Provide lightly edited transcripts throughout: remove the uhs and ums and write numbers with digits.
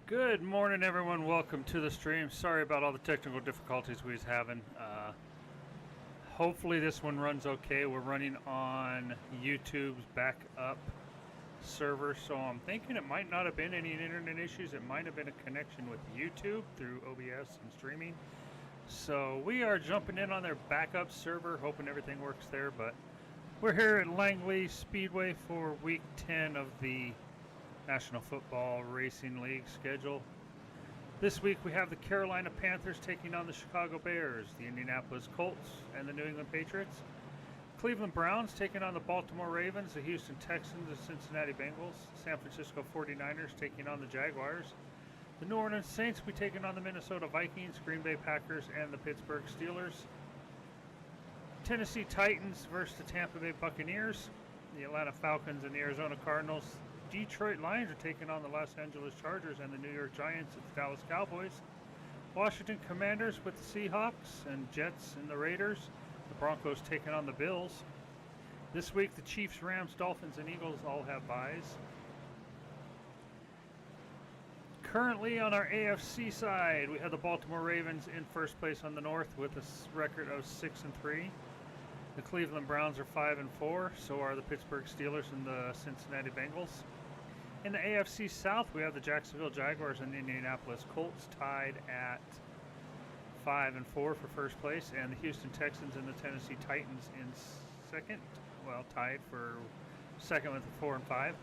Good morning, everyone. Welcome to the stream. Sorry about all the technical difficulties we was having. Hopefully this one runs okay. We're running on YouTube's backup server, so I'm thinking it might not have been any internet issues. It might have been a connection with YouTube through OBS and streaming. So we are jumping in on their backup server, hoping everything works there. But we're here at Langley Speedway for week 10 of the National Football Racing League schedule. This week we have the Carolina Panthers taking on the Chicago Bears, the Indianapolis Colts, and the New England Patriots. Cleveland Browns taking on the Baltimore Ravens, the Houston Texans, the Cincinnati Bengals. San Francisco 49ers taking on the Jaguars. The New Orleans Saints will be taking on the Minnesota Vikings, Green Bay Packers, and the Pittsburgh Steelers. Tennessee Titans versus the Tampa Bay Buccaneers. The Atlanta Falcons and the Arizona Cardinals. Detroit Lions are taking on the Los Angeles Chargers, and the New York Giants at the Dallas Cowboys. Washington Commanders with the Seahawks, and Jets and the Raiders. The Broncos taking on the Bills. This week the Chiefs, Rams, Dolphins, and Eagles all have byes. Currently on our AFC side, we have the Baltimore Ravens in first place on the North with a record of 6-3. The Cleveland Browns are 5-4, so are the Pittsburgh Steelers and the Cincinnati Bengals. In the AFC South, we have the Jacksonville Jaguars and the Indianapolis Colts tied at 5-4 for first place, and the Houston Texans and the Tennessee Titans in second, tied for second with 4-5.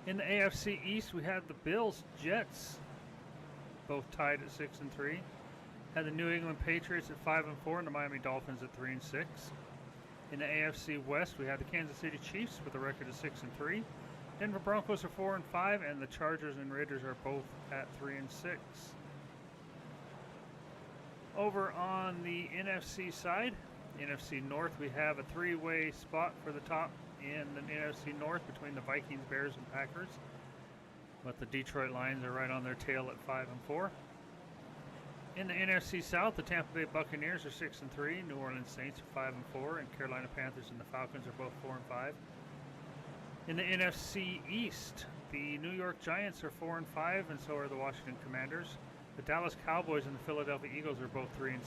In the AFC East, we have the Bills Jets, both tied at 6-3. Had the New England Patriots at 5-4 and the Miami Dolphins at 3-6. In the AFC West, we have the Kansas City Chiefs with a record of 6-3. Denver Broncos are 4-5, and the Chargers and Raiders are both at 3-6. Over on the NFC side, the NFC North, we have a three-way spot for the top in the NFC North between the Vikings, Bears, and Packers. But the Detroit Lions are right on their tail at 5-4. In the NFC South, the Tampa Bay Buccaneers are 6-3, New Orleans Saints are 5-4, and Carolina Panthers and the Falcons are both 4-5. In the NFC East, the New York Giants are 4-5, and so are the Washington Commanders. The Dallas Cowboys and the Philadelphia Eagles are both 3-6.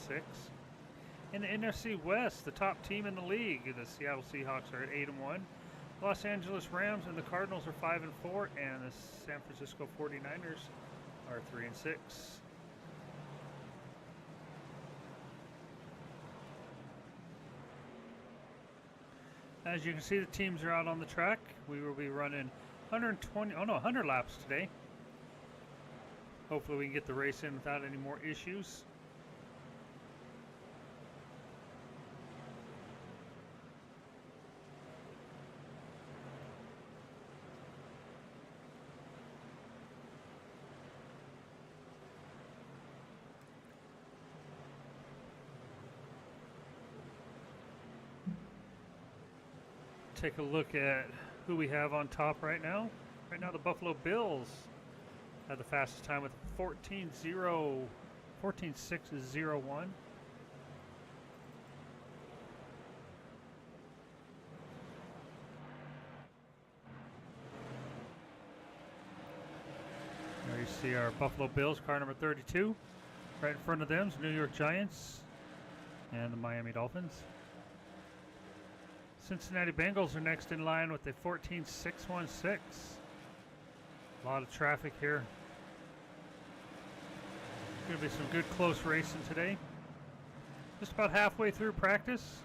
In the NFC West, the top team in the league, the Seattle Seahawks, are at 8-1. Los Angeles Rams and the Cardinals are 5-4, and the San Francisco 49ers are 3-6. As you can see, the teams are out on the track. We will be running 100 laps today. Hopefully we can get the race in without any more issues. Take a look at who we have on top right now. Right now the Buffalo Bills had the fastest time with 14.601. There you see our Buffalo Bills, car number 32. Right in front of them is the New York Giants and the Miami Dolphins. Cincinnati Bengals are next in line with a 14.616. A lot of traffic here. Going to be some good close racing today. Just about halfway through practice.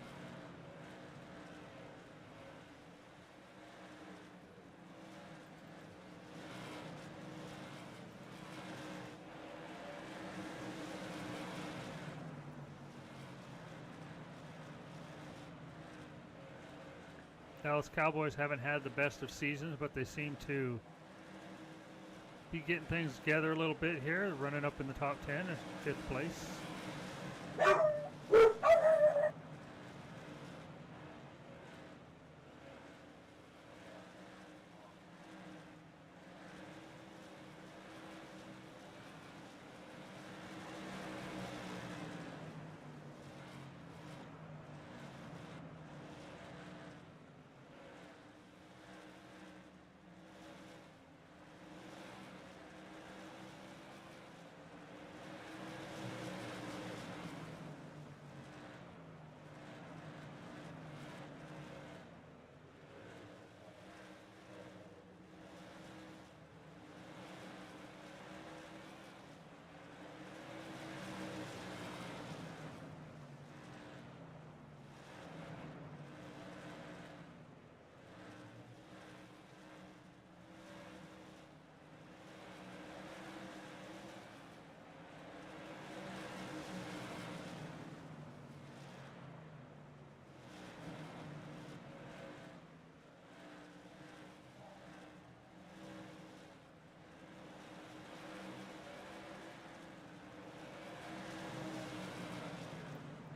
Dallas Cowboys haven't had the best of seasons, but they seem to be getting things together a little bit here, running up in the top 10 in 5th place.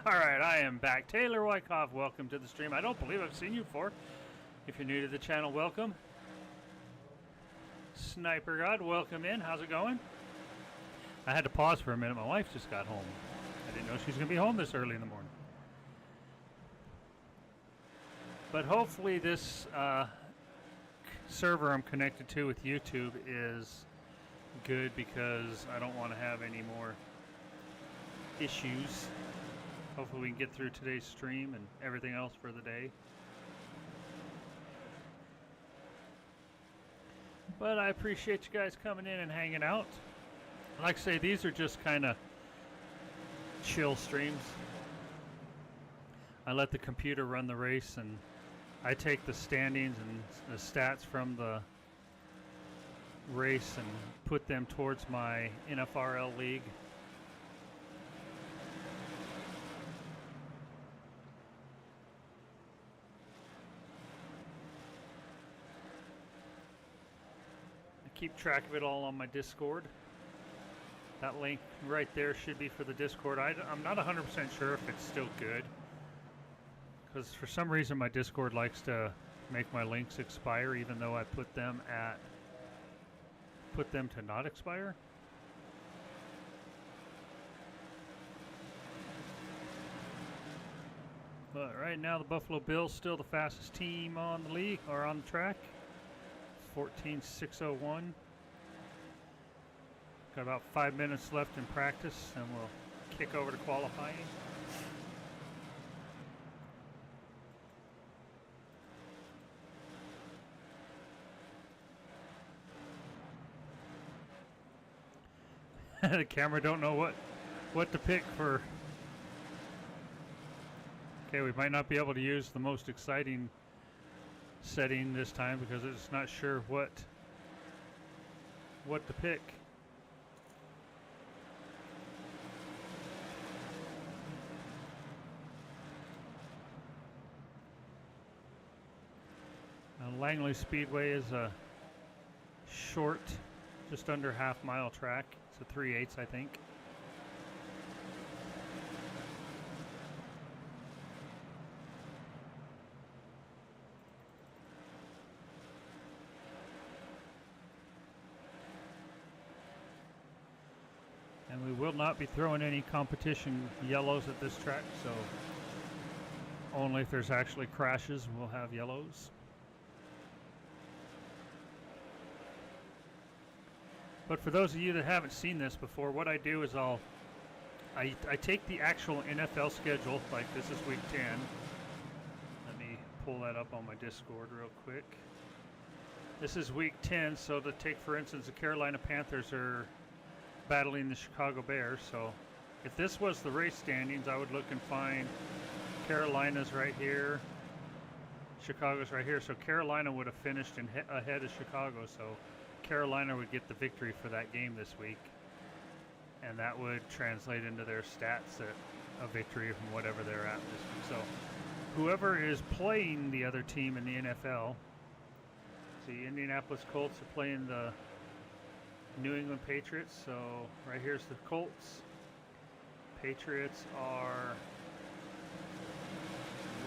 Alright, I am back. Taylor Wyckoff, welcome to the stream. I don't believe I've seen you before. If you're new to the channel, welcome. Sniper God, welcome in. How's it going? I had to pause for a minute. My wife just got home. I didn't know she was going to be home this early in the morning. But hopefully this server I'm connected to with YouTube is good, because I don't want to have any more issues. Hopefully we can get through today's stream and everything else for the day. But I appreciate you guys coming in and hanging out. Like I say, these are just kind of chill streams. I let the computer run the race, and I take the standings and the stats from the race and put them towards my NFRL league. I keep track of it all on my Discord. That link right there should be for the Discord. I'm not 100% sure if it's still good, because for some reason my Discord likes to make my links expire even though I put them to not expire. But right now the Buffalo Bills still the fastest team on the league, or on the track. 14.601. Got about 5 minutes left in practice, and we'll kick over to qualifying. The camera don't know what to pick for. Okay, we might not be able to use the most exciting setting this time because it's not sure what to pick. Langley Speedway is a short, just under half-mile track. It's a 3/8, I think. And we will not be throwing any competition yellows at this track, so only if there's actually crashes we'll have yellows. But for those of you that haven't seen this before, what I do is I take the actual NFL schedule, like this is week 10. Let me pull that up on my Discord real quick. This is week 10, so to take, for instance, the Carolina Panthers are battling the Chicago Bears. So if this was the race standings, I would look and find Carolina's right here, Chicago's right here. So Carolina would have finished ahead of Chicago, so Carolina would get the victory for that game this week, and that would translate into their stats at a victory from whatever they're at this week. So whoever is playing the other team in the NFL, see, Indianapolis Colts are playing the New England Patriots. So right here's the Colts. Patriots are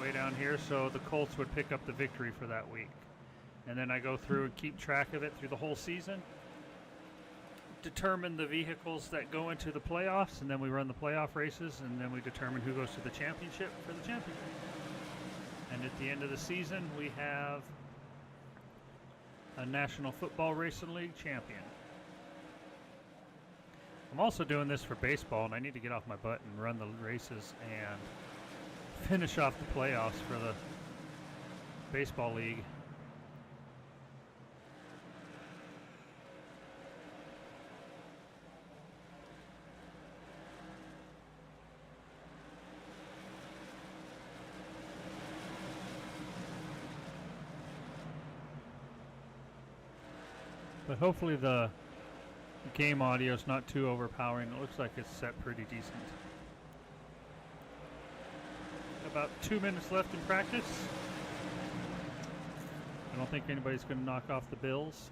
way down here, so the Colts would pick up the victory for that week. And then I go through and keep track of it through the whole season, determine the vehicles that go into the playoffs, and then we run the playoff races, and then we determine who goes to the championship for the championship. And at the end of the season, we have a National Football Racing League champion. I'm also doing this for baseball, and I need to get off my butt and run the races and finish off the playoffs for the baseball league. But hopefully the game audio is not too overpowering. It looks like it's set pretty decent. About 2 minutes left in practice. I don't think anybody's going to knock off the Bills.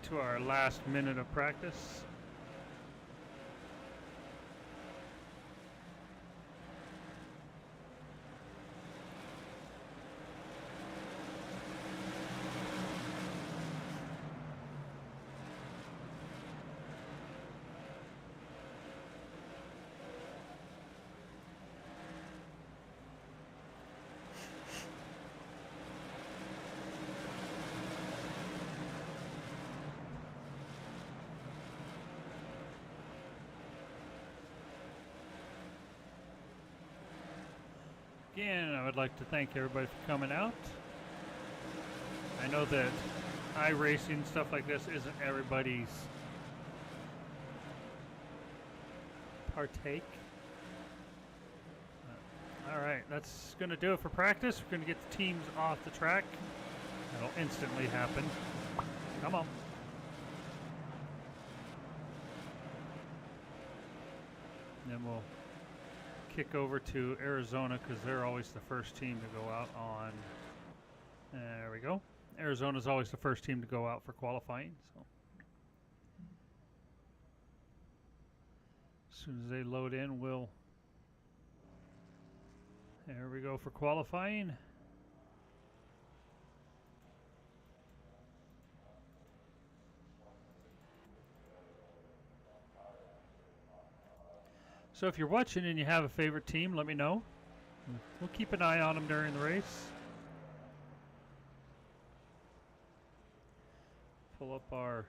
Into our last minute of practice. Again, I would like to thank everybody for coming out. I know that iRacing, stuff like this, isn't everybody's partake. Alright, that's going to do it for practice. We're going to get the teams off the track. That'll instantly happen. Come on. And then we'll kick over to Arizona because they're always the first team to go out on. There we go. Arizona's always the first team to go out for qualifying. So as soon as they load in, we'll. There we go for qualifying. So if you're watching and you have a favorite team, let me know. We'll keep an eye on them during the race. Pull up our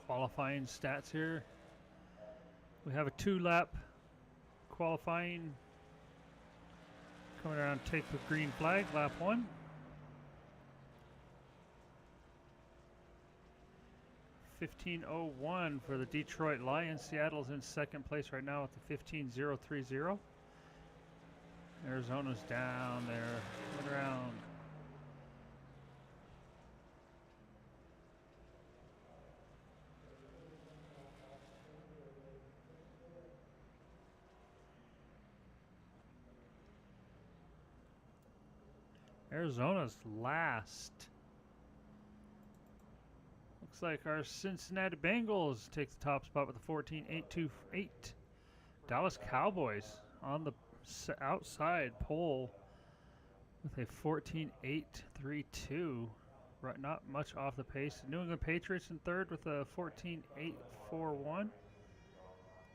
qualifying stats here. We have a 2-lap qualifying. Coming around, take the green flag, lap 1. .15.01 for the Detroit Lions. Seattle's in second place right now with the 15.030. Arizona's down there. Coming around. Arizona's last. Looks like our Cincinnati Bengals take the top spot with a 14.828. Dallas Cowboys on the outside pole with a 14.832. Right, not much off the pace. New England Patriots in third with a 14.841.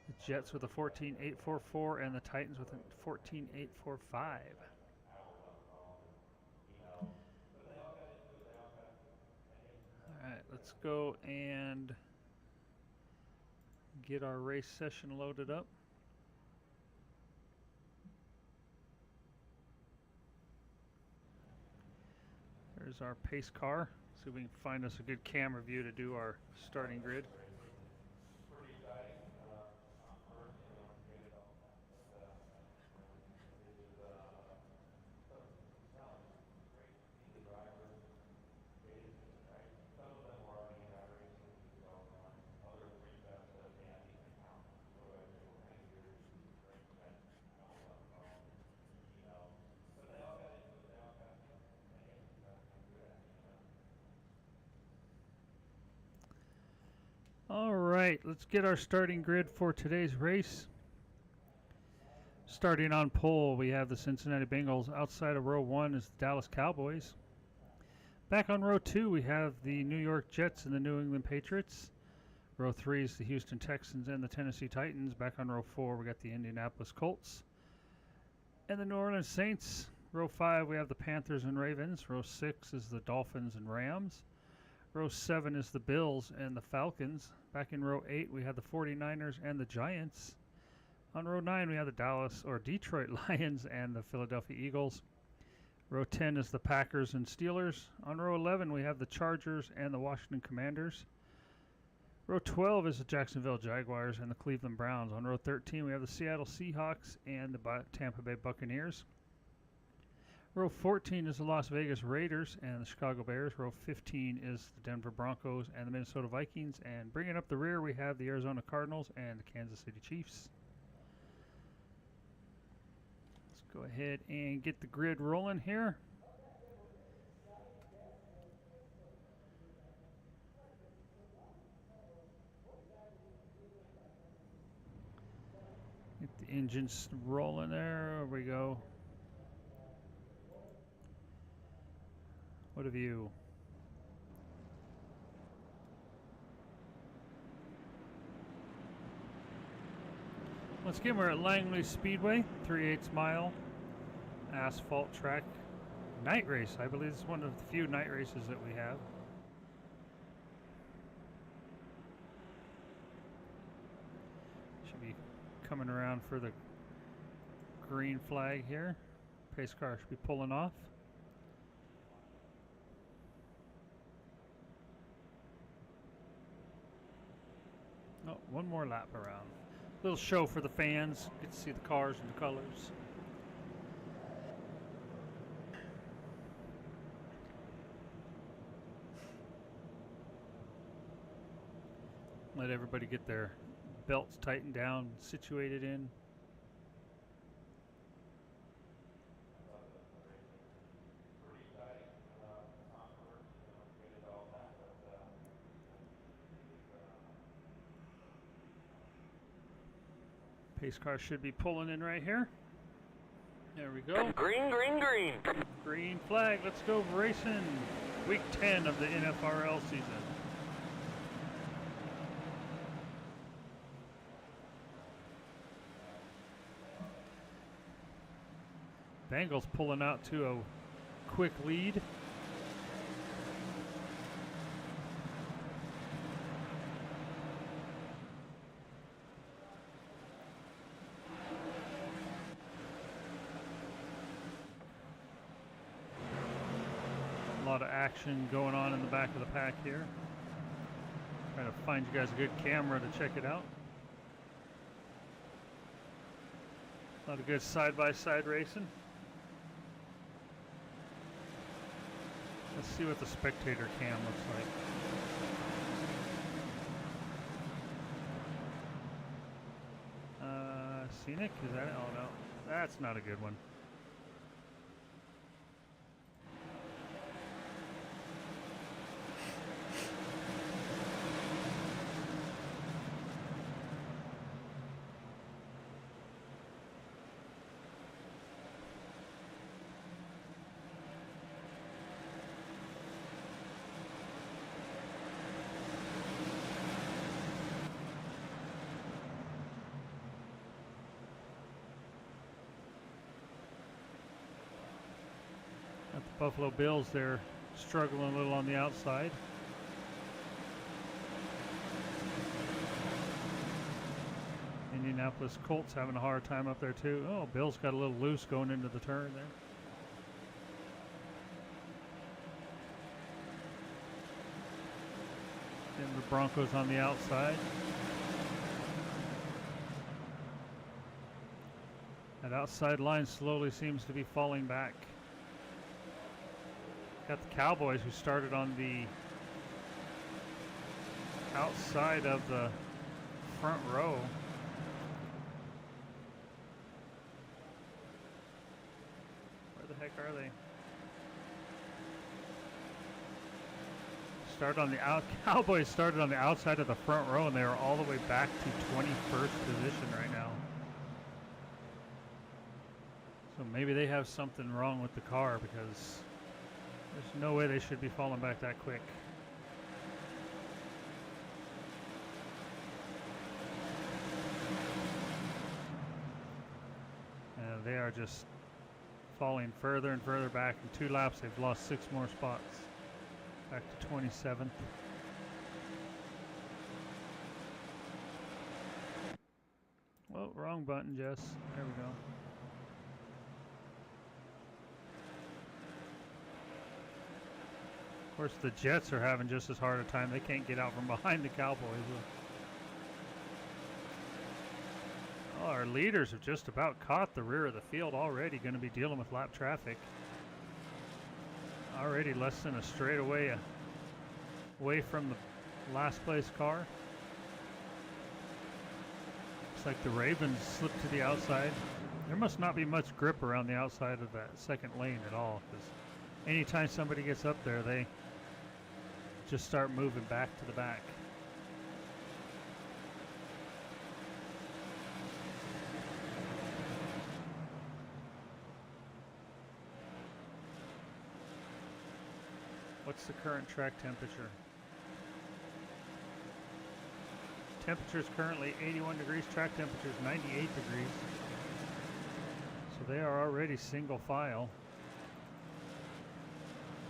The Jets with a 14.844 and the Titans with a 14.845. Alright, let's go and get our race session loaded up. There's our pace car. See if we can find us a good camera view to do our starting grid. Alright, let's get our starting grid for today's race. Starting on pole, we have the Cincinnati Bengals. Outside of row 1 is the Dallas Cowboys. Back on row 2, we have the New York Jets and the New England Patriots. Row 3 is the Houston Texans and the Tennessee Titans. Back on row 4, we got the Indianapolis Colts and the New Orleans Saints. Row 5, we have the Panthers and Ravens. Row 6 is the Dolphins and Rams. Row 7 is the Bills and the Falcons. Back in row 8, we have the 49ers and the Giants. On row 9, we have the Detroit Lions and the Philadelphia Eagles. Row 10 is the Packers and Steelers. On row 11, we have the Chargers and the Washington Commanders. Row 12 is the Jacksonville Jaguars and the Cleveland Browns. On row 13, we have the Seattle Seahawks and the Tampa Bay Buccaneers. Row 14 is the Las Vegas Raiders and the Chicago Bears. Row 15 is the Denver Broncos and the Minnesota Vikings. And bringing up the rear, we have the Arizona Cardinals and the Kansas City Chiefs. Let's go ahead and get the grid rolling here. The engine's rolling there. There we go. What a view. Once again, we're at Langley Speedway, 3/8 mile asphalt track night race. I believe it's one of the few night races that we have. Should be coming around for the green flag here. Pace car should be pulling off. Oh, one more lap around. Little show for the fans. Get to see the cars and the colors. Let everybody get their belts tightened down, situated in. Pace car should be pulling in right here. There we go. Green, green, green. Green flag. Let's go racing. Week 10 of the NFRL season. Bengals pulling out to a quick lead. A lot of action going on in the back of the pack here. Trying to find you guys a good camera to check it out. A lot of good side-by-side racing. Let's see what the spectator cam looks like. Scenic? Is that it? Oh no, that's not a good one. Got the Buffalo Bills, they're struggling a little on the outside. Indianapolis Colts having a hard time up there too. Oh, Bills got a little loose going into the turn there. Denver Broncos on the outside. That outside line slowly seems to be falling back. Got the Cowboys who started on the outside of the front row. Where the heck are they? Cowboys started on the outside of the front row and they are all the way back to 21st position right now. So maybe they have something wrong with the car because there's no way they should be falling back that quick. And they are just falling further and further back. In 2 laps, they've lost 6 more spots. Back to 27th. Well, wrong button, Jess. There we go. Of course, the Jets are having just as hard a time. They can't get out from behind the Cowboys. Oh, our leaders have just about caught the rear of the field already. Going to be dealing with lap traffic. Already less than a straightaway away from the last place car. Looks like the Ravens slipped to the outside. There must not be much grip around the outside of that second lane at all, because anytime somebody gets up there, they just start moving back to the back. what's the current track temperature? Temperature is currently 81 degrees. Track temperature is 98 degrees. So they are already single file.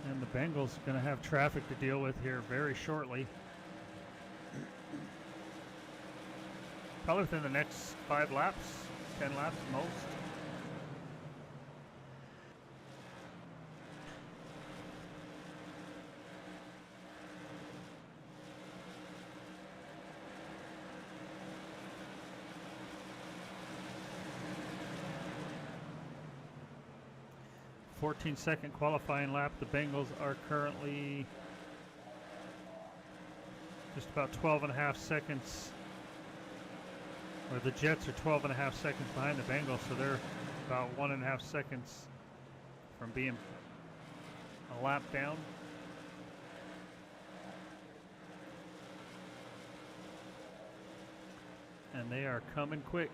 And the Bengals are going to have traffic to deal with here very shortly. Probably within the next 5 laps, 10 laps most. Second qualifying lap. The Bengals are currently just about 12.5 seconds, or the Jets are 12.5 seconds behind the Bengals, so they're about 1.5 seconds from being a lap down. And they are coming quick.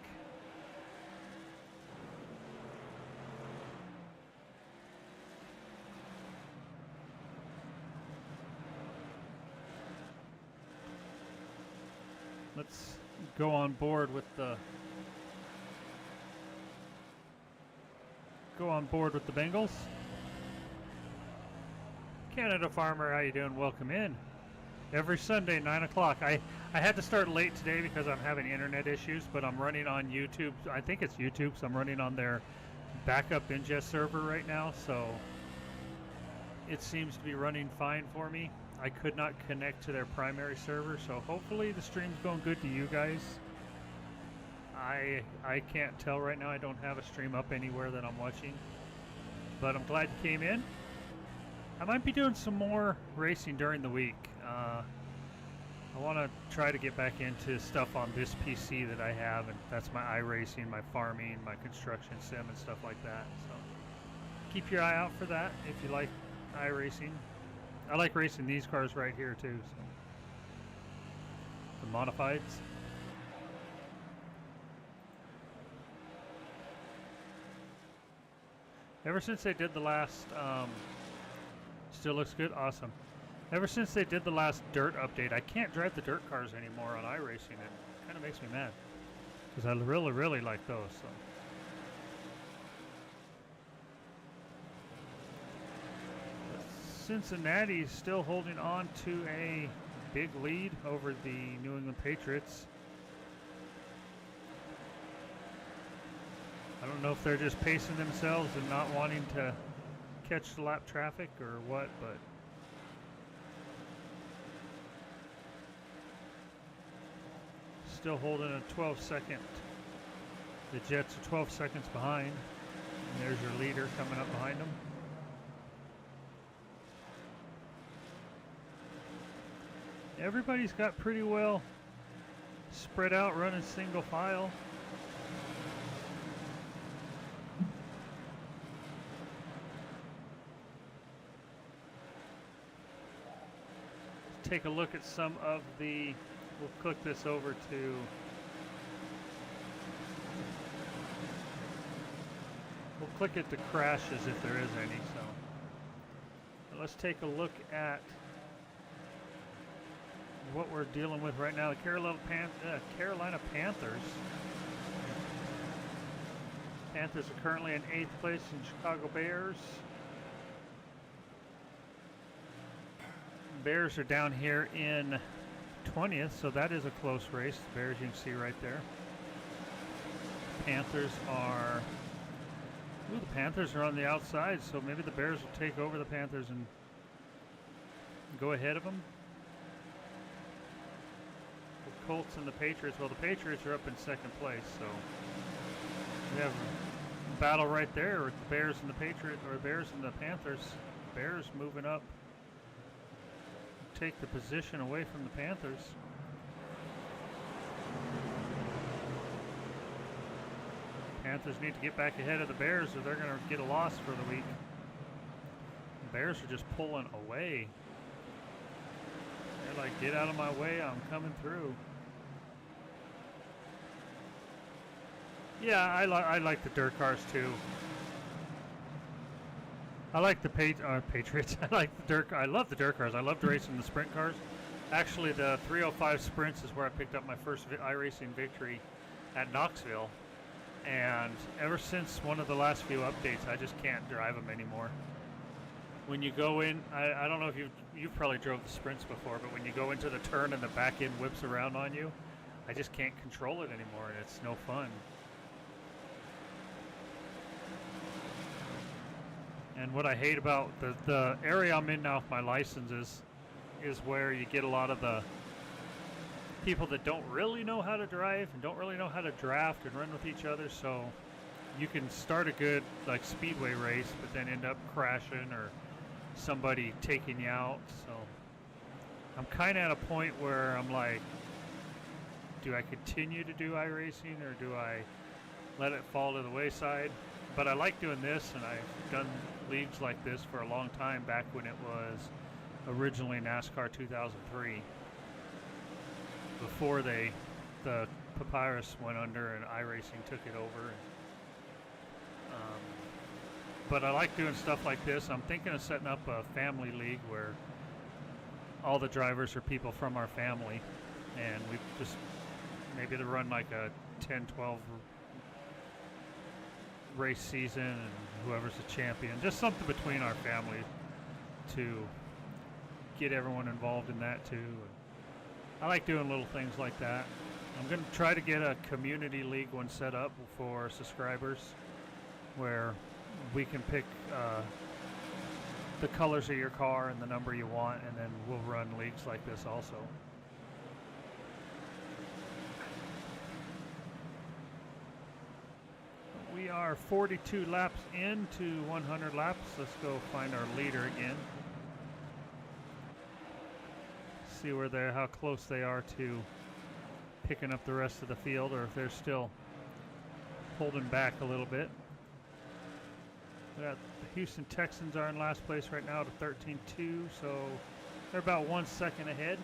Let's go on board with the Bengals. Canada Farmer, how you doing? Welcome in. Every Sunday, 9 o'clock. I had to start late today because I'm having internet issues, but I'm running on YouTube. I think it's YouTube, so I'm running on their backup ingest server right now, so it seems to be running fine for me. I could not connect to their primary server, so hopefully the stream's going good to you guys. I can't tell right now. I don't have a stream up anywhere that I'm watching, but I'm glad you came in. I might be doing some more racing during the week. I want to try to get back into stuff on this PC that I have, and that's my iRacing, my farming, my construction sim, and stuff like that. So keep your eye out for that if you like iRacing. I like racing these cars right here too. So. The modifieds. Ever since they did the last, still looks good, awesome. Ever since they did the last dirt update, I can't drive the dirt cars anymore on iRacing, and it kind of makes me mad because I really, really like those. So. Cincinnati's still holding on to a big lead over the New England Patriots. I don't know if they're just pacing themselves and not wanting to catch the lap traffic or what, but still holding a 12-second. The Jets are 12 seconds behind. And there's your leader coming up behind them. Everybody's got pretty well spread out, running single file. Let's take a look at some of the, we'll click this over to, we'll click at the crashes if there is any. So let's take a look at what we're dealing with right now. The Carolina Panthers. Panthers are currently in 8th place in Chicago Bears. Bears are down here in 20th, so that is a close race. The Bears you can see right there. Panthers are, ooh, the Panthers are on the outside, so maybe the Bears will take over the Panthers and go ahead of them. Colts and the Patriots. Well, the Patriots are up in 2nd place, so we have a battle right there with the Bears and the Patriots, or Bears and the Panthers. Bears moving up, take the position away from the Panthers. Panthers need to get back ahead of the Bears, or they're going to get a loss for the week. The Bears are just pulling away. They're like, get out of my way, I'm coming through. Yeah, I like the dirt cars too. I like the Patriots. I like the dirt. I love the dirt cars. I loved racing the sprint cars. Actually, the 305 Sprints is where I picked up my first iRacing victory at Knoxville. And ever since one of the last few updates, I just can't drive them anymore. When you go in, I don't know if you've probably drove the Sprints before, but when you go into the turn and the back end whips around on you, I just can't control it anymore, and it's no fun. And what I hate about the area I'm in now with my licenses is where you get a lot of the people that don't really know how to drive and don't really know how to draft and run with each other. So you can start a good like Speedway race, but then end up crashing or somebody taking you out. So I'm kind of at a point where I'm like, do I continue to do iRacing or do I let it fall to the wayside? But I like doing this, and I've done leagues like this for a long time, back when it was originally NASCAR 2003, before the Papyrus went under and iRacing took it over. But I like doing stuff like this. I'm thinking of setting up a family league where all the drivers are people from our family, and we just maybe to run like a 10, 12 race season, and whoever's the champion, just something between our family to get everyone involved in that too. And I like doing little things like that. I'm going to try to get a community league one set up for subscribers where we can pick the colors of your car and the number you want, and then we'll run leagues like this also. We are 42 laps into 100 laps. Let's go find our leader again. See where they're, how close they are to picking up the rest of the field, or if they're still holding back a little bit. The Houston Texans are in last place right now at 13-2, so they're about 1 second ahead.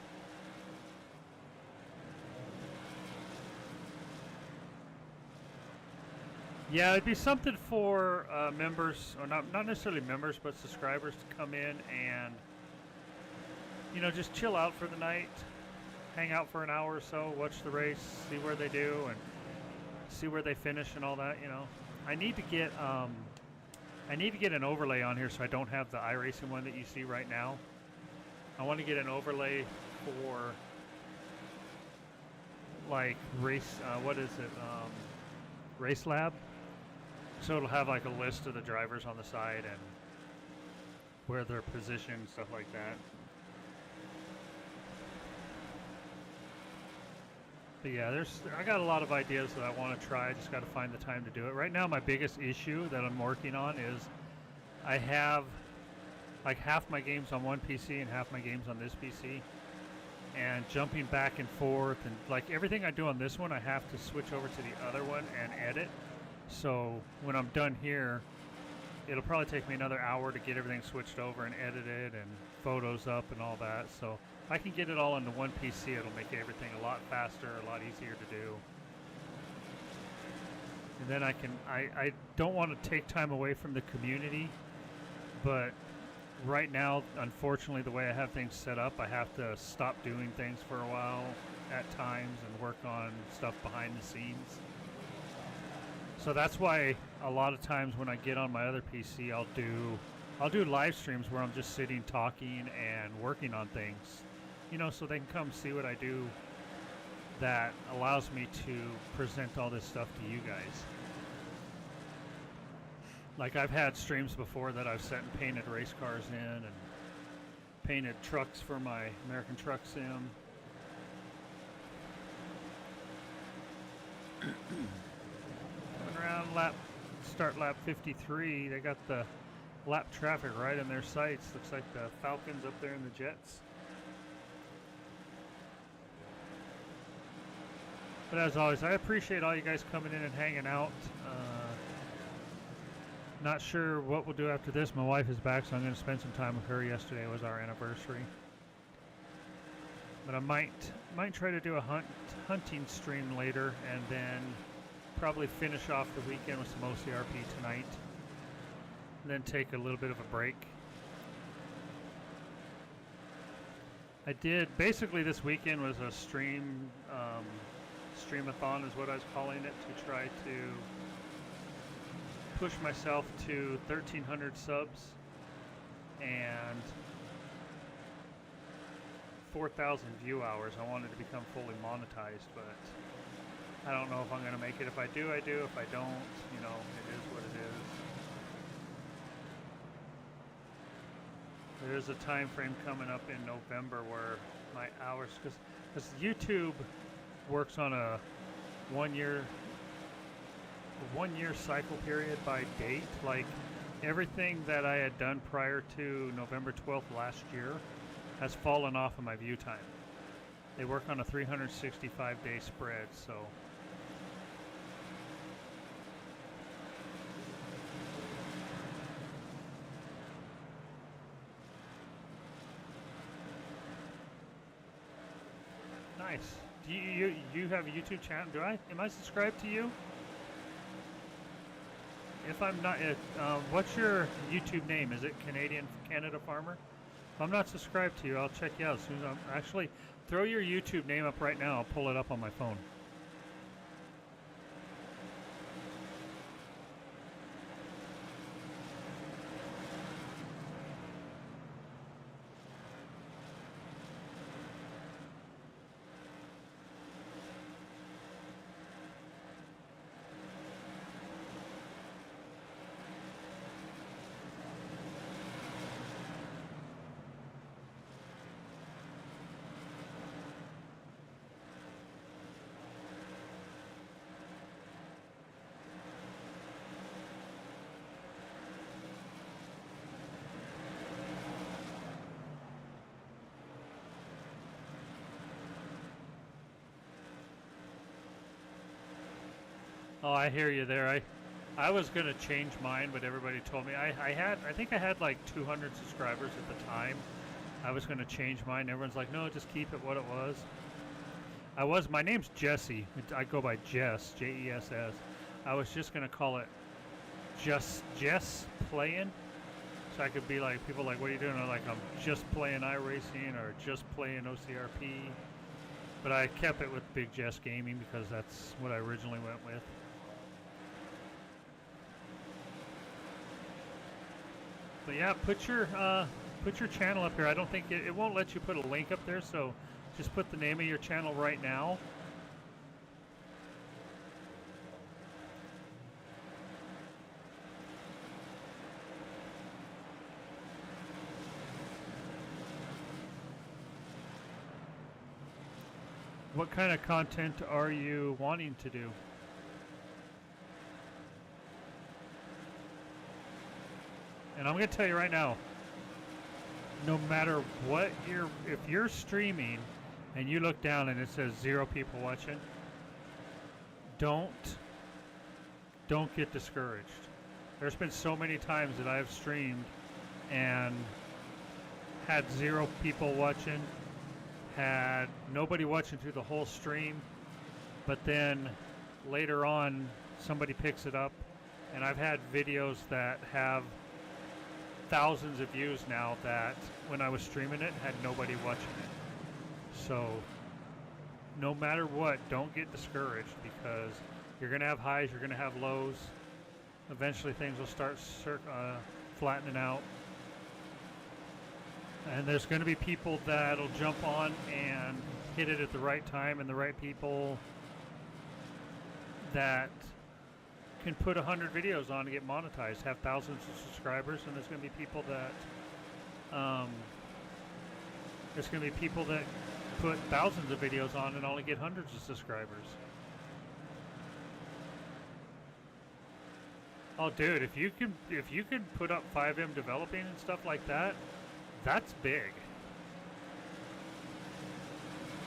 Yeah, it'd be something for members, or not necessarily members, but subscribers to come in and, you know, just chill out for the night, hang out for an hour or so, watch the race, see where they do, and see where they finish and all that. You know, I need to get an overlay on here, so I don't have the iRacing one that you see right now. I want to get an overlay for like race. What is it? Race Lab. So it'll have like a list of the drivers on the side and where they're positioned, stuff like that. But yeah, I got a lot of ideas that I want to try. I just got to find the time to do it. Right now, my biggest issue that I'm working on is I have like half my games on one PC and half my games on this PC. And jumping back and forth, and like everything I do on this one, I have to switch over to the other one and edit. So when I'm done here, it'll probably take me another hour to get everything switched over and edited and photos up and all that. So if I can get it all into one PC, it'll make everything a lot faster, a lot easier to do. And then I don't want to take time away from the community, but right now, unfortunately, the way I have things set up, I have to stop doing things for a while at times and work on stuff behind the scenes. So that's why a lot of times when I get on my other PC, I'll do live streams where I'm just sitting talking and working on things, you know, so they can come see what I do. That allows me to present all this stuff to you guys. Like I've had streams before that I've set and painted race cars in and painted trucks for my American Truck Sim. Coming around start lap 53, they got the lap traffic right in their sights. Looks like the Falcons up there in the Jets. But as always, I appreciate all you guys coming in and hanging out. Not sure what we'll do after this. My wife is back, so I'm going to spend some time with her. Yesterday was our anniversary. But I might try to do a hunting stream later, and then probably finish off the weekend with some OCRP tonight. then take a little bit of a break. I did, basically this weekend was a streamathon is what I was calling it, to try to push myself to 1,300 subs and 4,000 view hours. I wanted to become fully monetized, but I don't know if I'm going to make it. If I do, I do. If I don't, you know, it is what it is. There's a time frame coming up in November where my hours, because YouTube works on a one year cycle period by date. Like everything that I had done prior to November 12th last year has fallen off of my view time. They work on a 365-day spread, so nice. Do you have a YouTube channel? Am I subscribed to you? If I'm not, what's your YouTube name? Is it Canada Farmer? If I'm not subscribed to you, I'll check you out as soon as I'm actually. Throw your YouTube name up right now. I'll pull it up on my phone. Oh, I hear you there. I was gonna change mine, but everybody told me I think I had like 200 subscribers at the time. I was gonna change mine. Everyone's like, no, just keep it what it was. My name's Jesse. I go by Jess, Jess. I was just gonna call it just Jess Playing, so I could be like, people like, what are you doing? I'm like, I'm just playing iRacing or just playing OCRP. But I kept it with Big Jess Gaming because that's what I originally went with. But yeah, put your channel up here. I don't think it won't let you put a link up there, so just put the name of your channel right now. What kind of content are you wanting to do? And I'm going to tell you right now, no matter what if you're streaming and you look down and it says 0 people watching, don't get discouraged. There's been so many times that I've streamed and had 0 people watching, had nobody watching through the whole stream, but then later on somebody picks it up, and I've had videos that have thousands of views now that when I was streaming it had nobody watching it. So no matter what, don't get discouraged, because you're gonna have highs, you're gonna have lows. Eventually things will start flattening out, and there's going to be people that'll jump on and hit it at the right time, and the right people that can put 100 videos on to get monetized, have thousands of subscribers. And there's going to be people that put thousands of videos on and only get hundreds of subscribers. Oh, dude, if you can put up 5M developing and stuff like that, that's big.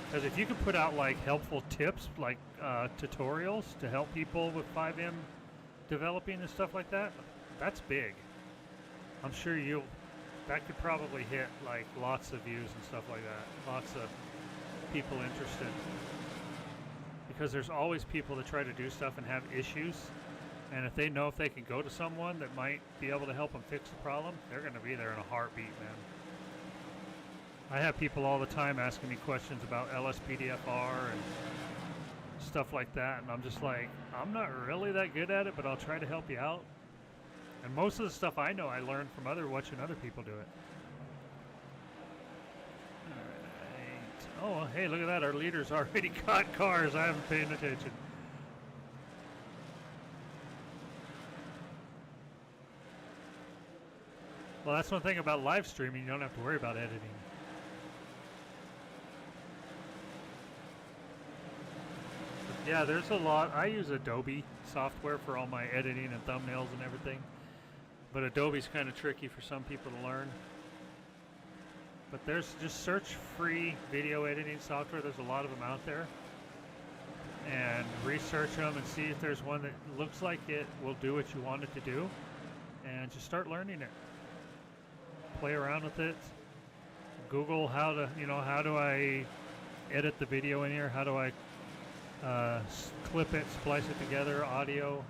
Because if you can put out like helpful tips, like tutorials to help people with 5M developing and stuff like that, that's big. I'm sure that could probably hit like lots of views and stuff like that. Lots of people interested. Because there's always people that try to do stuff and have issues. And if they know if they can go to someone that might be able to help them fix the problem, they're going to be there in a heartbeat, man. I have people all the time asking me questions about LSPDFR and stuff like that, and I'm just like, I'm not really that good at it, but I'll try to help you out. And most of the stuff I know I learned from watching other people do it. Alright. Oh, hey, look at that. Our leader's already got cars. I haven't paid attention. Well, that's one thing about live streaming. You don't have to worry about editing. But yeah, there's a lot. I use Adobe software for all my editing and thumbnails and everything. But Adobe's kind of tricky for some people to learn. But there's just search free video editing software. There's a lot of them out there. And research them and see if there's one that looks like it will do what you want it to do. And just start learning it. Play around with it. Google how to, how do I edit the video in here? How do I clip it, splice it together, audio?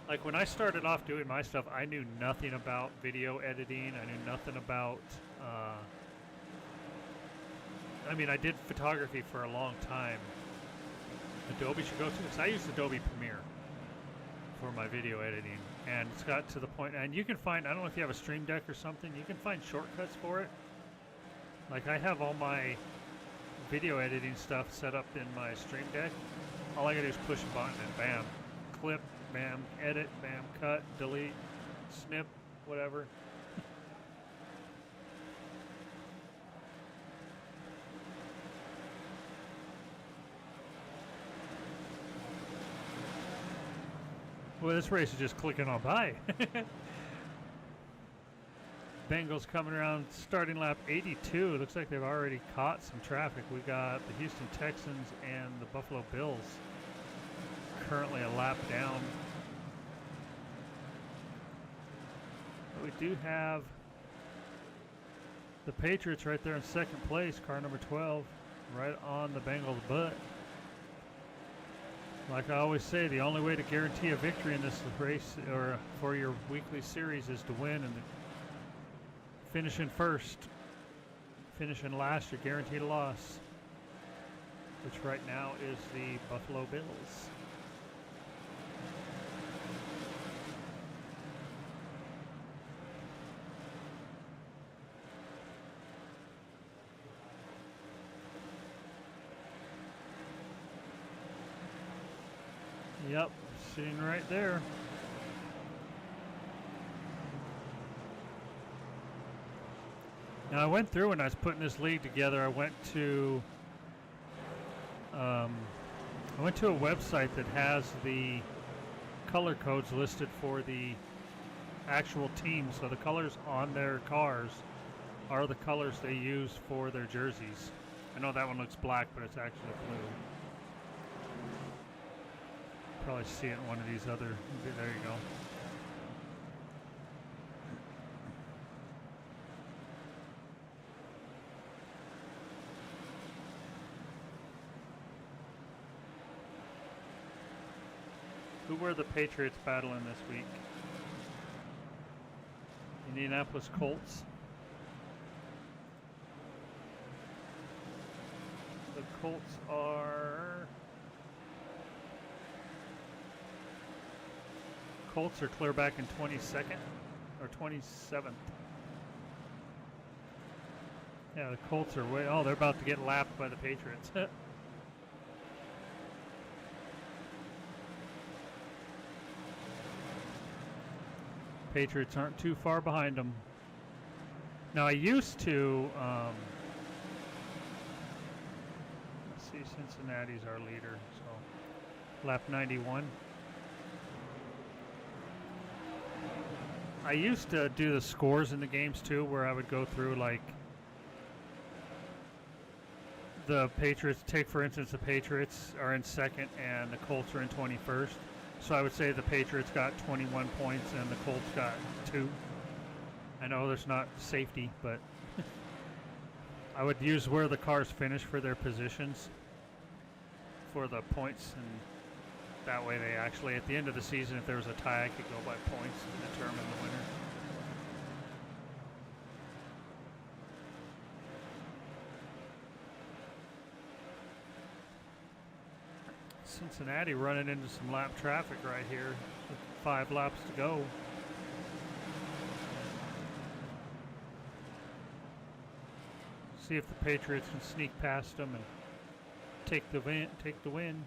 Like when I started off doing my stuff, I knew nothing about video editing. I knew nothing about, I did photography for a long time. Adobe should go to this. I used Adobe Premiere for my video editing, and it's got to the point, and you can find, I don't know if you have a Stream Deck or something, you can find shortcuts for it. Like I have all my video editing stuff set up in my Stream Deck. All I gotta do is push a button and bam, clip, bam, edit, bam, cut, delete, snip, whatever. Well, this race is just clicking on by. Bengals coming around starting lap 82. Looks like they've already caught some traffic. We got the Houston Texans and the Buffalo Bills currently a lap down. But we do have the Patriots right there in second place, car number 12, right on the Bengals' butt. Like I always say, the only way to guarantee a victory in this race or for your weekly series is to win, and finishing first, finishing last, you're guaranteed a loss, which right now is the Buffalo Bills. Yep, sitting right there. Now I went through when I was putting this league together. I went to a website that has the color codes listed for the actual teams. So the colors on their cars are the colors they use for their jerseys. I know that one looks black, but it's actually blue. Probably see it in one of these other, there you go. Who were the Patriots battling this week? Indianapolis Colts. The Colts are clear back in 22nd or 27th. Yeah, the Colts are way, they're about to get lapped by the Patriots. Patriots aren't too far behind them. Now I used to, let's see, Cincinnati's our leader, so lap 91. I used to do the scores in the games too, where I would go through like the Patriots, take for instance the Patriots are in second and the Colts are in 21st. So I would say the Patriots got 21 points and the Colts got 2. I know there's not safety, but I would use where the cars finish for their positions for the points, and That way they actually, at the end of the season, if there was a tie, I could go by points and determine the winner. Cincinnati running into some lap traffic right here. 5 laps to go. See if the Patriots can sneak past them and take the win.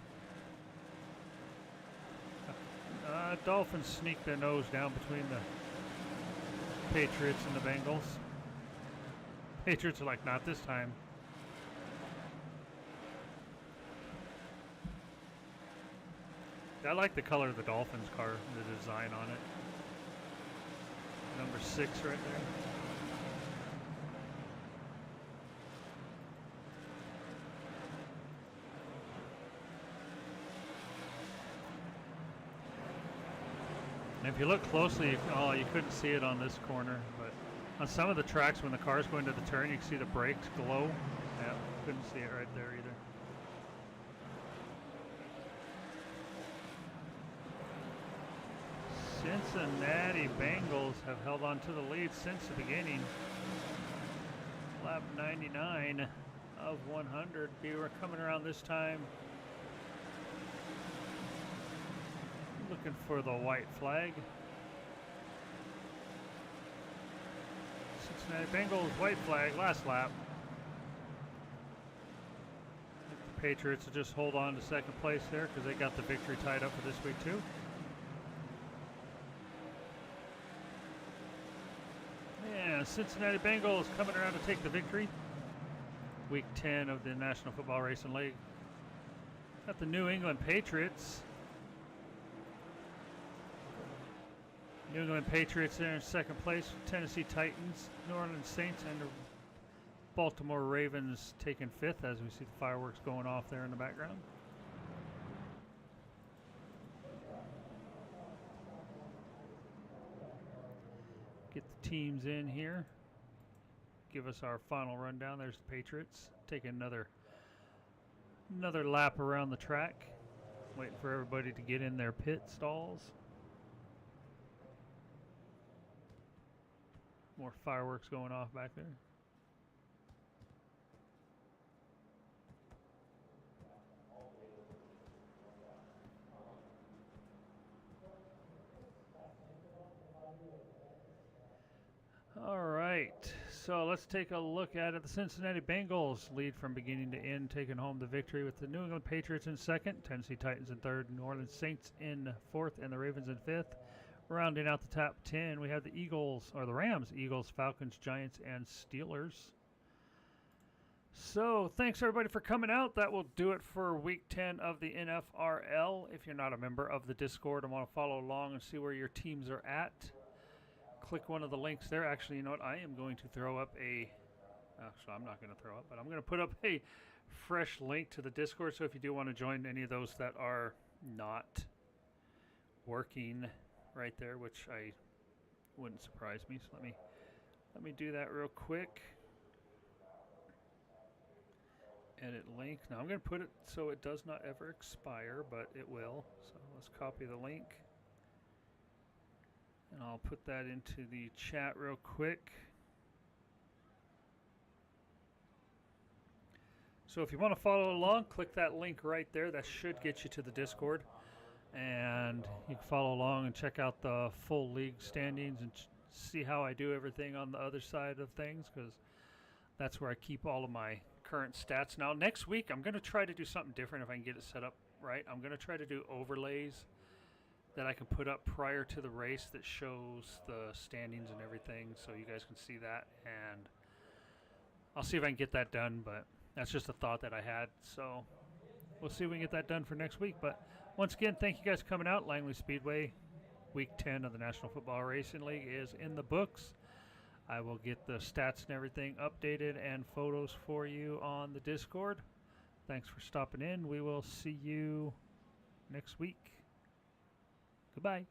Dolphins sneak their nose down between the Patriots and the Bengals. Patriots are like, not this time. I like the color of the Dolphins car, the design on it. Number 6 right there. And if you look closely, you couldn't see it on this corner, but on some of the tracks when the car's going to the turn, you can see the brakes glow. Yeah, couldn't see it right there either. Cincinnati Bengals have held on to the lead since the beginning. Lap 99 of 100. We were coming around this time looking for the white flag. Cincinnati Bengals white flag last lap. The Patriots will just hold on to second place there because they got the victory tied up for this week too. Yeah, Cincinnati Bengals coming around to take the victory. Week 10 of the National Football Racing League. Got the New England Patriots. New England Patriots there in second place. Tennessee Titans, New Orleans Saints, and the Baltimore Ravens taking 5th as we see the fireworks going off there in the background. Get the teams in here. Give us our final rundown. There's the Patriots taking another lap around the track. Waiting for everybody to get in their pit stalls. More fireworks going off back there. All right, so let's take a look at it. The Cincinnati Bengals lead from beginning to end, taking home the victory with the New England Patriots in second, Tennessee Titans in third, New Orleans Saints in fourth, and the Ravens in fifth. Rounding out the top 10, we have the Rams, Eagles, Falcons, Giants, and Steelers. So thanks everybody for coming out. That will do it for week 10 of the NFRL. If you're not a member of the Discord and want to follow along and see where your teams are at, click one of the links there. Actually, you know what? I am going to throw up actually, I'm not going to throw up, but I'm going to put up a fresh link to the Discord. So if you do want to join any of those that are not working right there, which I wouldn't surprise me. So let me do that real quick. Edit link. Now I'm going to put it so it does not ever expire, but it will. So let's copy the link. And I'll put that into the chat real quick. So if you want to follow along, click that link right there. That should get you to the Discord. And you can follow along and check out the full league standings and see how I do everything on the other side of things, because that's where I keep all of my current stats. Now next week I'm going to try to do something different if I can get it set up right. I'm going to try to do overlays that I can put up prior to the race that shows the standings and everything, so you guys can see that, and I'll see if I can get that done, but that's just a thought that I had. So we'll see if we can get that done for next week. But once again, thank you guys for coming out. Langley Speedway, week 10 of the National Football Racing League is in the books. I will get the stats and everything updated and photos for you on the Discord. Thanks for stopping in. We will see you next week. Goodbye.